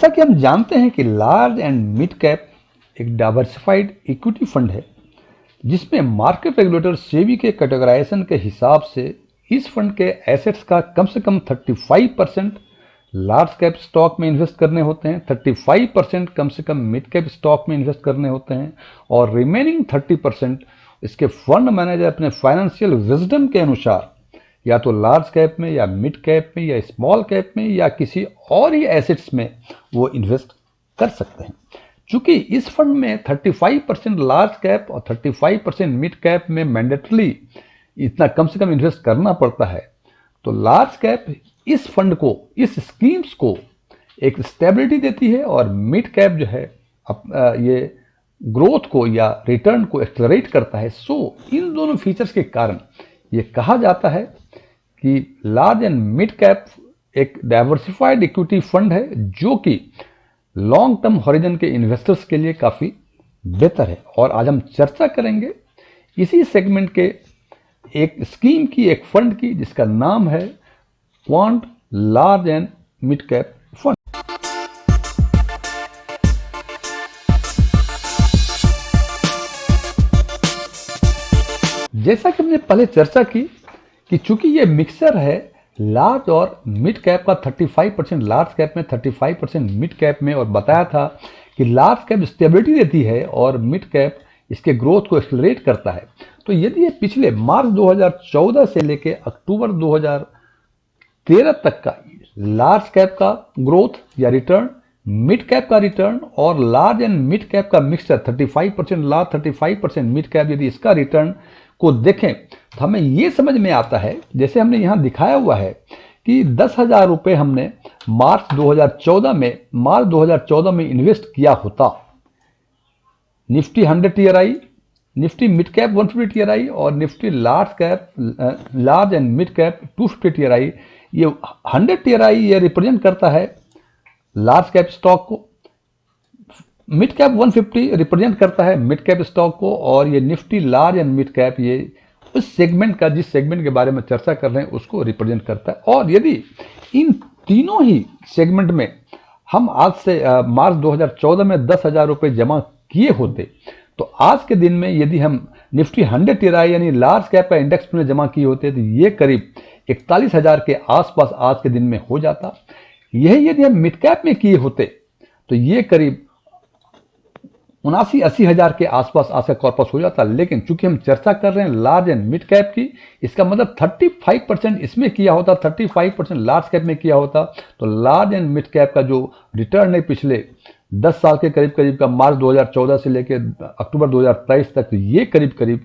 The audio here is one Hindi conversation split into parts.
जैसा कि हम जानते हैं कि लार्ज एंड मिड कैप एक डाइवर्सिफाइड इक्विटी फंड है जिसमें मार्केट रेगुलेटर सेबी के कैटेगराइजेशन के हिसाब से इस फंड के एसेट्स का कम से कम 35% लार्ज कैप स्टॉक में इन्वेस्ट करने होते हैं, 35% कम से कम मिड कैप स्टॉक में इन्वेस्ट करने होते हैं और रिमेनिंग 30% इसके फंड मैनेजर अपने फाइनेंशियल विजडम के अनुसार या तो लार्ज कैप में या मिड कैप में या स्मॉल कैप में या किसी और ही एसेट्स में वो इन्वेस्ट कर सकते हैं। चूंकि इस फंड में 35% लार्ज कैप और 35% मिड कैप में मैंडेटरी इतना कम से कम इन्वेस्ट करना पड़ता है, तो लार्ज कैप इस फंड को, इस स्कीम्स को एक स्टेबिलिटी देती है और मिड कैप जो है ये ग्रोथ को या रिटर्न को एक्सेलरेट करता है। सो इन दोनों फीचर्स के कारण ये कहा जाता है कि लार्ज एंड मिड कैप एक डाइवर्सिफाइड इक्विटी फंड है जो कि लॉन्ग टर्म हॉरिजन के इन्वेस्टर्स के लिए काफ़ी बेहतर है। और आज हम चर्चा करेंगे इसी सेगमेंट के एक स्कीम की, एक फंड की, जिसका नाम है quant large and mid cap fund. जैसा कि हमने पहले चर्चा की कि चूंकि ये मिक्सर है लार्ज और मिड कैप का, 35% लार्ज कैप में, 35% मिड कैप में, और बताया था कि लार्ज कैप स्टेबिलिटी देती है और मिड कैप इसके ग्रोथ को एक्सेलरेट करता है। तो यदि ये पिछले मार्च 2014 से लेकर अक्टूबर 2013 तक का लार्ज कैप का ग्रोथ या रिटर्न, मिड कैप का रिटर्न और लार्ज एंड मिड कैप का मिक्सचर 35% लार्ज 35% मिड कैप, यदि इसका रिटर्न को देखें तो हमें ये समझ में आता है, जैसे हमने यहाँ दिखाया हुआ है कि 10,000 रुपये हमने मार्च 2014 में इन्वेस्ट किया होता Nifty 100 TRI, Nifty mid cap 150 TRI और Nifty large and mid cap 250 TRI. ये 100 टीआरआई ये रिप्रेजेंट करता है लार्ज कैप स्टॉक को, मिड कैप 150 रिप्रेजेंट करता है मिड कैप स्टॉक को, और ये Nifty large and mid cap ये उस सेगमेंट का, जिस सेगमेंट के बारे में चर्चा कर रहे हैं उसको रिप्रेजेंट करता है। और यदि इन तीनों ही सेगमेंट में हम आज से मार्च 2014 में 10,000 रुपये जमा किए होते तो आज के दिन में यदि हम निफ्टी 100 टीआरआई यानी लार्ज कैप का इंडेक्स में जमा किए होते तो ये करीब 41,000 के आसपास आज के दिन में हो जाता। यही यदि हम मिड कैप में किए होते तो ये करीब 79-80 हजार के आसपास आज का कॉर्पस हो जाता। लेकिन चूंकि हम चर्चा कर रहे हैं लार्ज एंड मिड कैप की, इसका मतलब 35% इसमें किया होता, 35% लार्ज कैप में किया होता, तो लार्ज एंड मिड कैप का जो रिटर्न है पिछले 10 साल के करीब करीब का, मार्च 2014 से लेकर अक्टूबर 2023 तक, तो ये करीब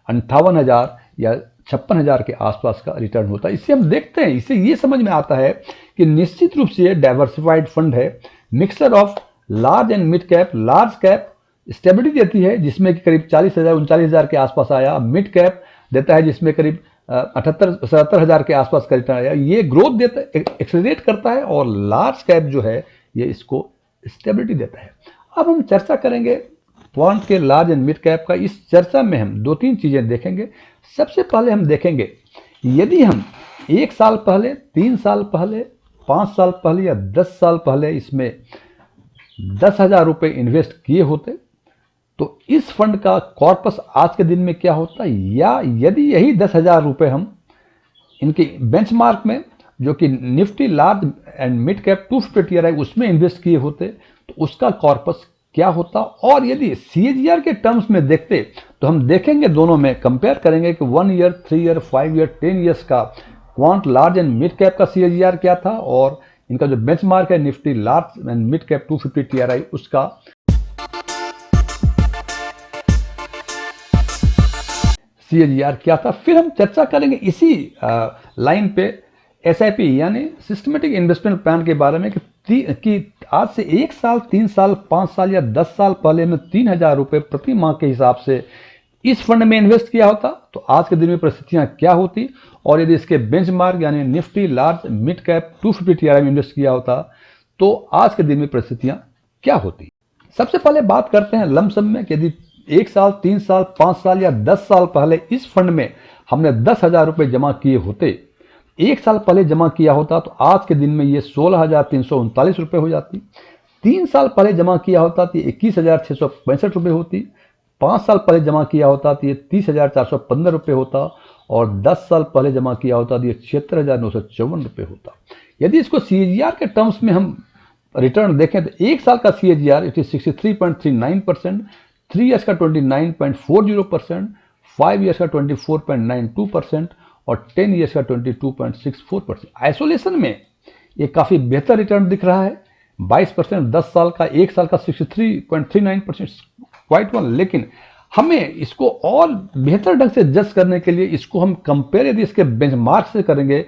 58,000 या 56,000 के आसपास का रिटर्न होता है। इससे हम देखते हैं, इससे ये समझ में आता है कि निश्चित रूप से ये डाइवर्सिफाइड फंड है, mixture of large and mid cap. Large cap stability देती है जिसमें कि करीब 40,000-39,000 के आसपास आया, मिड कैप देता है जिसमें करीब 78-77,000 के आसपास का रिटर्न आया। ये ग्रोथ देता है, एक्सेलरेट करता है, और लार्ज कैप जो है ये इसको स्टेबिलिटी देता है। अब हम चर्चा करेंगे क्वांट के लार्ज एंड मिड कैप का। इस चर्चा में हम 2-3 चीजें देखेंगे। सबसे पहले हम देखेंगे यदि हम 1 साल पहले, 3 साल पहले, 5 साल पहले या 10 साल पहले इसमें 10,000 रुपये इन्वेस्ट किए होते तो इस फंड का कॉर्पस आज के दिन में क्या होता, या यदि यही 10,000 रुपये हम इनके बेंचमार्क में जो कि Nifty large and mid cap 250 TRI उसमें इन्वेस्ट किए होते तो उसका कॉर्पस क्या होता। और यदि सीएजीआर के टर्म्स में देखते तो हम देखेंगे, दोनों में कंपेयर करेंगे कि 1 ईयर, 3 ईयर, 5 ईयर, 10 ईयर्स का quant large and mid cap का सीएजीआर क्या था और इनका जो बेंचमार्क है Nifty large and mid cap 250 TRI उसका सीएजीआर क्या था। फिर हम चर्चा करेंगे इसी लाइन पे एसआईपी यानी सिस्टमेटिक इन्वेस्टमेंट प्लान के बारे में कि आज से 1 साल, 3 साल, 5 साल या 10 साल पहले में 3,000 रुपये प्रति माह के हिसाब से इस फंड में इन्वेस्ट किया होता तो आज के दिन में परिस्थितियां क्या होती, और यदि इसके बेंचमार्क यानी Nifty large mid cap 250 TRI में इन्वेस्ट किया होता तो आज के दिन में परिस्थितियां क्या होती। सबसे पहले बात करते हैं लमसम में कि यदि 1 साल, 3 साल, 5 साल या 10 साल पहले इस फंड में हमने 10,000 रुपये जमा किए होते, 1 साल पहले जमा किया होता तो आज के दिन में ये 16,339 रुपये हो जाती। 3 साल पहले जमा किया होता तो 21,665 रुपये होती, 5 साल पहले जमा किया होता तो ये 30,415 रुपये होता, और 10 साल पहले जमा किया होता तो ये 76,954 रुपये होता। यदि इसको CAGR के टर्म्स में हम रिटर्न देखें तो 1 साल का CAGR इट इज 63.39%, 3 ईयर्स का 29.40%, 5 ईयर्स का 24.92% और 10 ईयर्स का 22.64%। आइसोलेशन में ये काफ़ी बेहतर रिटर्न दिख रहा है, 22%, 10 साल का, 1 साल का 63.39%, क्वाइट वन। लेकिन हमें इसको और बेहतर ढंग से जज करने के लिए इसको हम कंपेयर यदि इसके बेंचमार्क से करेंगे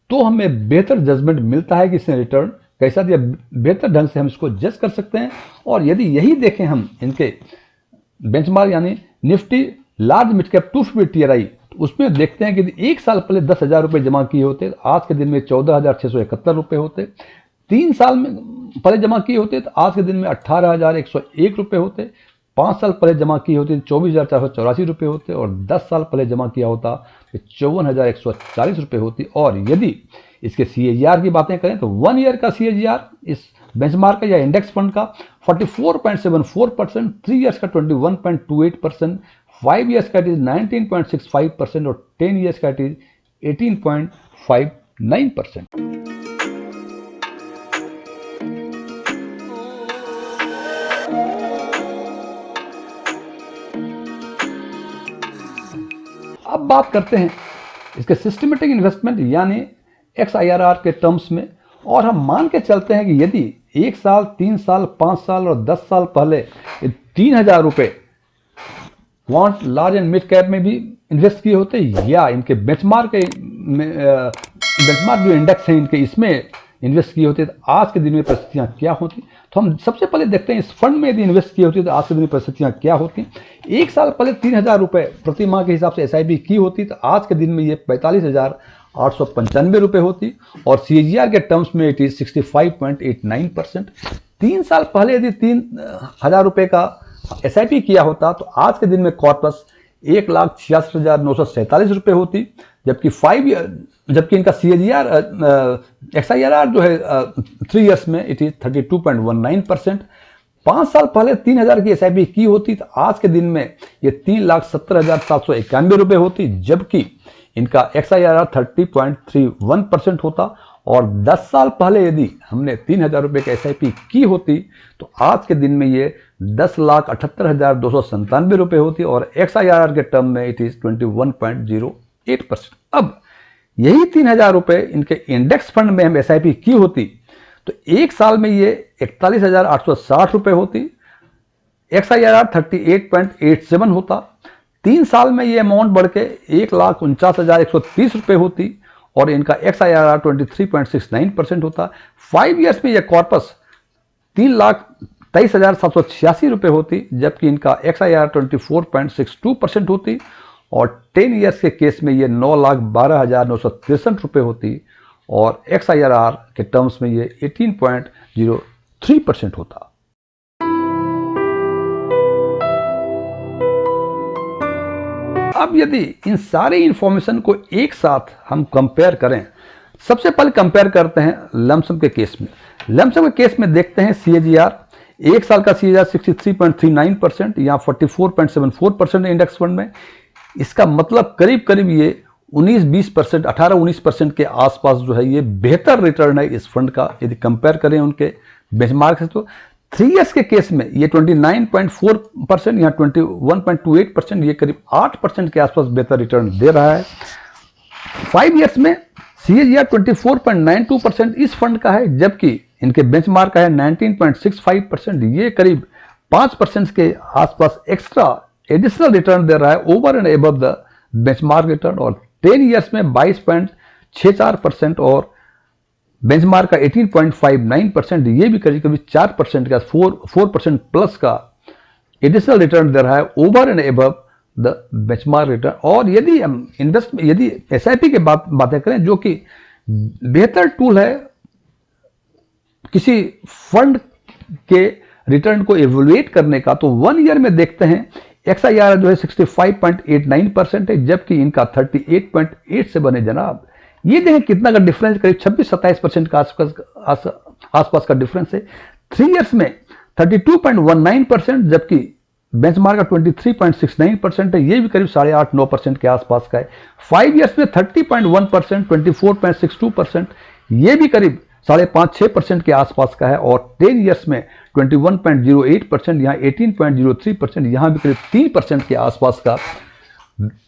तो हमें बेहतर जजमेंट मिलता है कि इसने रिटर्न कैसा दिया, बेहतर ढंग से हम इसको जज कर सकते हैं। और यदि यही देखें हम इनके बेंचमार्क यानी Nifty large mid cap 250 TRI, तो उसमें देखते हैं कि 1 साल पहले 10,000 रुपये जमा किए होते, आज के दिन में 14,671 रुपये होते, 3 साल में पहले जमा किए होते तो आज के दिन में 18,101 रुपये होते, 5 साल पहले जमा किए होते 24,484 रुपये होते, और 10 साल पहले जमा किया होता तो 54,140 रुपये होती। और यदि इसके CAGR की बातें करें तो 1 ईयर का CAGR इस बेंचमार्क का या इंडेक्स फंड का 44.74%, 3 ईयर्स का 21.28%, 5 ईयर्स का इट इज 19.65% और 10 ईयर्स का इट इज 18.59%। अब बात करते हैं इसके सिस्टमेटिक इन्वेस्टमेंट यानी XIRR के टर्म्स में, और हम मान के चलते हैं कि यदि 1 साल, 3 साल, 5 साल और 10 साल पहले 3,000 रुपये quant large and mid cap में भी इन्वेस्ट किए होते या इनके बेंचमार्क जो इंडेक्स है इनके इसमें इन्वेस्ट किए होते तो आज के दिन में परिस्थितियाँ क्या होती। तो हम सबसे पहले देखते हैं इस फंड में यदि इन्वेस्ट की होती तो आज के दिन में परिस्थितियाँ क्या होती। 1 साल पहले 3,000 रुपये प्रति माह के हिसाब से SIP की होती तो आज के दिन में ये 45,895 रुपये होती, और CAGR के टर्म्स में इट इज 65.89%। 3 साल पहले यदि 3,000 रुपये का SIP किया होता तो आज के दिन में कॉर्पस 1,66,947 रुपये होती, जबकि इनका XIRR जो है 3 ईयर्स में इट इज 32.19%। 5 साल पहले 3,000 की SIP की होती तो आज के दिन में ये 3,70,791 रुपये होती, जबकि इनका XIRR 30.31% होता। और 10 साल पहले यदि हमने 3,000 रुपये की SIP की होती तो आज के दिन में ये 10,78,297 रुपये होती, और XIRR के टर्म में इट इज 21.08%। अब यही 3,000 रुपये इनके इंडेक्स फंड में हम SIP की होती तो 1 साल में ये 41,860 रुपये होती, XIRR 38.87 होता। 3 साल में ये अमाउंट बढ़ के 1,49,130 रुपये होती, और इनका XIRR 23.69% होता। 5 ईयर्स में यह कॉर्पस 3,23,786 रुपये होती, जबकि इनका XIRR 24.62% होती, और 10 ईयर्स के केस में ये 9,12,963 रुपये होती, और XIRR के टर्म्स में ये 18.03% होता। अब यदि इन सारे इंफॉर्मेशन को एक साथ हम कंपेयर करें, सबसे पहले कंपेयर करते हैं लमसम के केस में। लमसम के केस में देखते हैं CAGR, 1 साल का CAGR 63.39% या 44.74% इंडेक्स फंड में। इसका मतलब करीब करीब ये 19-20%, 18-19% के आसपास जो है ये बेहतर रिटर्न है इस फंड का यदि कंपेयर करें उनके बेंचमार्क से। तो 3 ईयर्स के केस में ये 29.4% या 21.28%, ये करीब 8% के आसपास बेहतर रिटर्न दे रहा है। 5 ईयर्स में CAGR 24.92% इस फंड का है, जबकि इनके बेंचमार्क का है 19.65%, ये करीब 5% के आसपास एक्स्ट्रा एडिशनल रिटर्न दे रहा है over and above the benchmark return. और 10 ईयर्स में 22.64% और बेंचमार्क का 18.59%, ये भी करीब करीब 4% का 4% प्लस का एडिशनल रिटर्न दे रहा है over and above the benchmark return. और यदि हम यदि SIP के बातें करें जो कि बेहतर टूल है किसी फंड के रिटर्न को एवोल्यूएट करने का, तो 1 ईयर में देखते हैं XIRR जो है 65.89% है, जबकि इनका 38.87 है। जनाब ये देखें कितना का डिफरेंस, करीब 26-27% का आसपास का डिफरेंस है। 3 इयर्स में 32.19%, जबकि बेंचमार्क का 23.69% है, ये भी करीब 8.5-9% के आसपास का है। 5 इयर्स में 30.1%, 24.62%, ये भी करीब 5.5-6% के आसपास का है। और 10 इयर्स में 21.08%, यहाँ 18.03%, यहाँ भी करीब 3% के आसपास का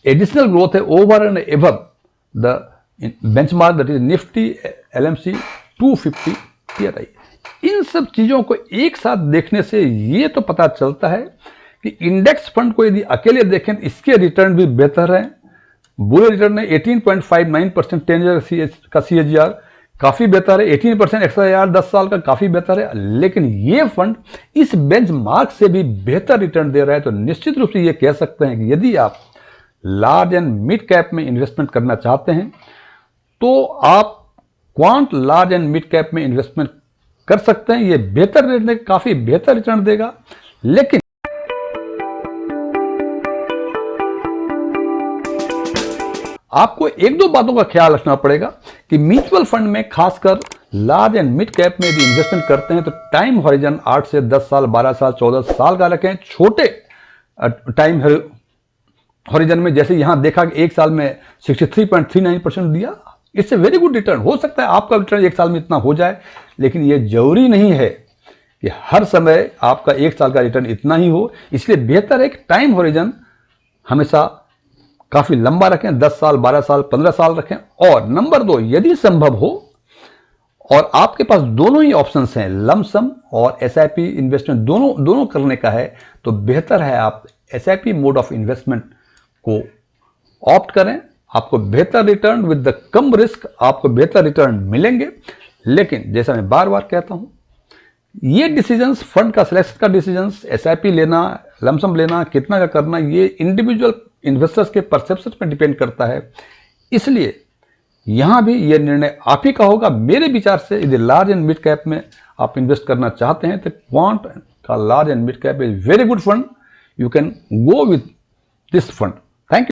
एडिशनल ग्रोथ है over and above the benchmark, that is Nifty LMC 250 PRI। इन सब चीजों को एक साथ देखने से ये तो पता चलता है कि इंडेक्स फंड को यदि अकेले देखें तो इसके रिटर्न भी बेहतर है। बुरे रिटर्न है 18.59%, 10 ईयर का CAGR काफी बेहतर है। 18% XIR 10 साल का काफी बेहतर है। लेकिन ये फंड इस बेंचमार्क से भी बेहतर रिटर्न दे रहा है। तो निश्चित रूप से ये कह सकते हैं कि यदि आप लार्ज एंड मिड कैप में इन्वेस्टमेंट करना चाहते हैं तो आप quant large and mid cap में इन्वेस्टमेंट कर सकते हैं। ये बेहतर रेट देगा, काफी बेहतर रिटर्न देगा। लेकिन आपको एक दो बातों का ख्याल रखना पड़ेगा कि म्यूचुअल फंड में खासकर लार्ज एंड मिड कैप में यदि इन्वेस्टमेंट करते हैं तो टाइम हॉरिजन 8 से 10 साल, 12 साल, 14 साल का रखें। छोटे टाइम हॉरिजन में जैसे यहां देखा कि एक साल में 63.39% दिया, it's a very good return. हो सकता है आपका रिटर्न एक साल में इतना हो जाए, लेकिन यह जरूरी नहीं है कि हर समय आपका एक साल का रिटर्न इतना ही हो। इसलिए बेहतर है कि टाइम हॉरिजन हमेशा काफी लंबा रखें, 10 साल, 12 साल, 15 साल रखें। और नंबर 2, यदि संभव हो और आपके पास दोनों ही ऑप्शंस हैं, लमसम और SIP इन्वेस्टमेंट दोनों करने का है, तो बेहतर है आप SIP मोड ऑफ इन्वेस्टमेंट को ऑप्ट करें। आपको बेहतर return with the come risk, आपको बेहतर रिटर्न मिलेंगे। लेकिन जैसा मैं बार बार कहता हूं, ये डिसीजंस, फंड का सिलेक्शन का डिसीजंस, SIP लेना, लमसम लेना, कितना का करना, ये इंडिविजुअल इन्वेस्टर्स के परसेप्शन पर डिपेंड करता है। इसलिए यहां भी यह निर्णय आप ही का होगा। मेरे विचार से यदि लार्ज एंड मिड कैप में आप इन्वेस्ट करना चाहते हैं तो क्वांट का large and mid cap is very good fund. You can go with this fund. Thank you.